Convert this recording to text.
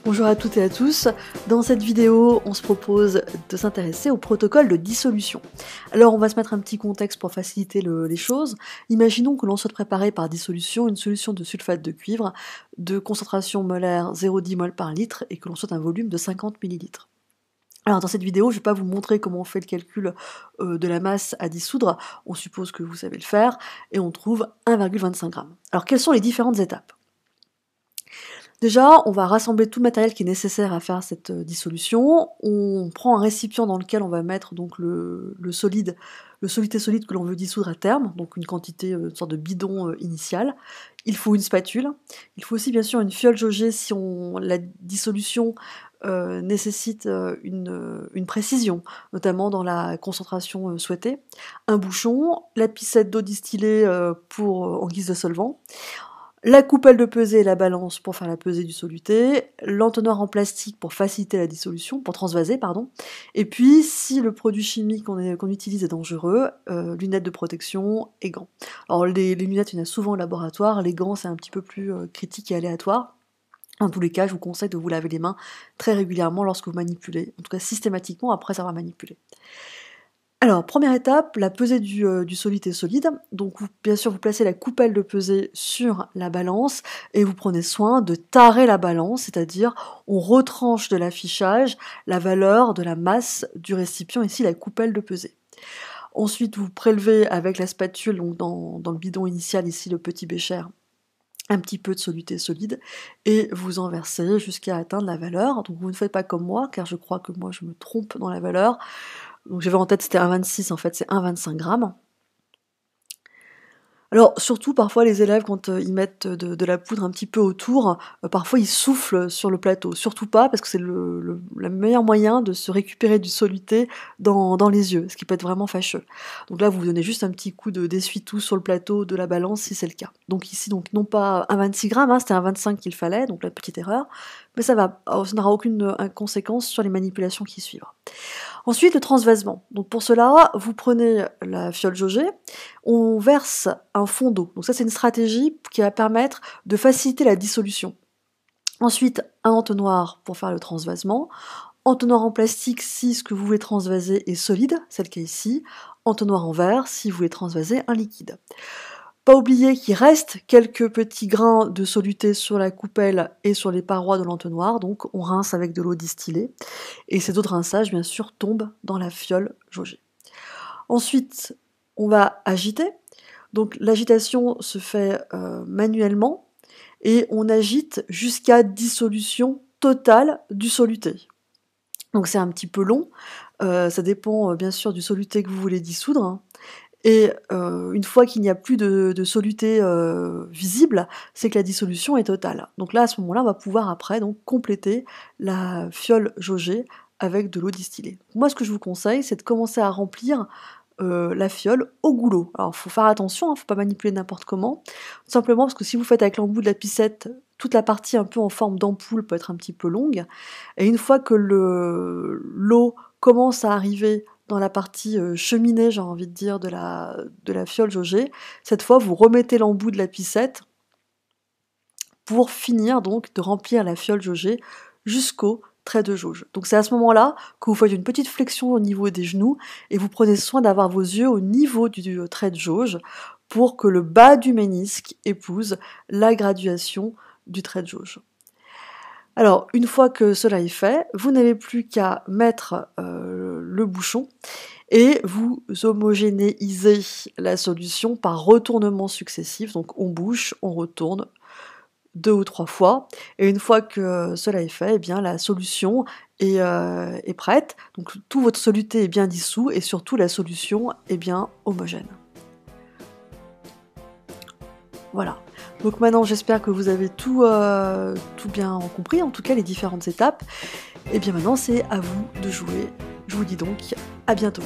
Bonjour à toutes et à tous, dans cette vidéo on se propose de s'intéresser au protocole de dissolution. Alors on va se mettre un petit contexte pour faciliter les choses. Imaginons que l'on souhaite préparer par dissolution une solution de sulfate de cuivre de concentration molaire 0,10 mol par litre et que l'on souhaite un volume de 50 ml. Alors dans cette vidéo, je ne vais pas vous montrer comment on fait le calcul de la masse à dissoudre, on suppose que vous savez le faire, et on trouve 1,25 g. Alors quelles sont les différentes étapes ? Déjà, on va rassembler tout le matériel qui est nécessaire à faire cette dissolution. On prend un récipient dans lequel on va mettre donc le soluté solide que l'on veut dissoudre à terme, donc une quantité, une sorte de bidon initial. Il faut une spatule. Il faut aussi bien sûr une fiole jaugée si la dissolution nécessite une précision, notamment dans la concentration souhaitée. Un bouchon, la pipette d'eau distillée en guise de solvant. La coupelle de pesée et la balance pour faire la pesée du soluté, l'entonnoir en plastique pour faciliter la dissolution, pour transvaser, pardon, et puis si le produit chimique qu'on utilise est dangereux, lunettes de protection et gants. Alors les lunettes, il y en a souvent au laboratoire, les gants c'est un petit peu plus critique et aléatoire. En tous les cas, je vous conseille de vous laver les mains très régulièrement lorsque vous manipulez, en tout cas systématiquement après avoir manipulé. Alors, première étape, la pesée du soluté solide. Donc, bien sûr, vous placez la coupelle de pesée sur la balance et vous prenez soin de tarer la balance, c'est-à-dire on retranche de l'affichage la valeur de la masse du récipient, ici la coupelle de pesée. Ensuite, vous prélevez avec la spatule, donc dans le bidon initial, ici le petit bécher, un petit peu de soluté solide et vous en versez jusqu'à atteindre la valeur. Donc, vous ne faites pas comme moi, car je crois que moi je me trompe dans la valeur. Donc j'avais en tête c'était 1,26, en fait c'est 1,25 g. Alors surtout parfois les élèves quand ils mettent de la poudre un petit peu autour, parfois ils soufflent sur le plateau. Surtout pas parce que c'est le meilleur moyen de se récupérer du soluté dans les yeux, ce qui peut être vraiment fâcheux. Donc là vous donnez juste un petit coup d'essuie-tout sur le plateau de la balance si c'est le cas. Donc ici donc non pas 1,26 g, c'était 1,25 qu'il fallait, donc la petite erreur, mais ça n'aura aucune conséquence sur les manipulations qui suivent. Ensuite, le transvasement. Donc pour cela, vous prenez la fiole jaugée, on verse un fond d'eau. Donc ça, c'est une stratégie qui va permettre de faciliter la dissolution. Ensuite, un entonnoir pour faire le transvasement. Entonnoir en plastique si ce que vous voulez transvaser est solide, c'est le cas ici. Entonnoir en verre si vous voulez transvaser un liquide. Pas oublier qu'il reste quelques petits grains de soluté sur la coupelle et sur les parois de l'entonnoir, donc on rince avec de l'eau distillée, et ces eaux de rinçage bien sûr tombent dans la fiole jaugée. Ensuite, on va agiter, donc l'agitation se fait manuellement, et on agite jusqu'à dissolution totale du soluté. Donc c'est un petit peu long, ça dépend bien sûr du soluté que vous voulez dissoudre, hein. Et une fois qu'il n'y a plus de soluté visible, c'est que la dissolution est totale. Donc là, à ce moment-là, on va pouvoir après donc compléter la fiole jaugée avec de l'eau distillée. Moi, ce que je vous conseille, c'est de commencer à remplir la fiole au goulot. Alors, il faut faire attention, il ne faut pas manipuler n'importe comment, tout simplement parce que si vous faites avec l'embout de la picette, toute la partie un peu en forme d'ampoule peut être un petit peu longue, et une fois que l'eau commence à arriver dans la partie cheminée, j'ai envie de dire, de la fiole jaugée, cette fois vous remettez l'embout de la picette pour finir donc de remplir la fiole jaugée jusqu'au trait de jauge. Donc c'est à ce moment-là que vous faites une petite flexion au niveau des genoux et vous prenez soin d'avoir vos yeux au niveau du trait de jauge pour que le bas du ménisque épouse la graduation du trait de jauge. Alors, une fois que cela est fait, vous n'avez plus qu'à mettre le bouchon et vous homogénéisez la solution par retournement successif. Donc on bouche, on retourne 2 ou 3 fois. Et une fois que cela est fait, eh bien, la solution est prête. Donc tout votre soluté est bien dissous et surtout la solution est bien homogène. Voilà. Donc maintenant, j'espère que vous avez tout bien compris, en tout cas les différentes étapes. Et bien maintenant, c'est à vous de jouer. Je vous dis donc à bientôt.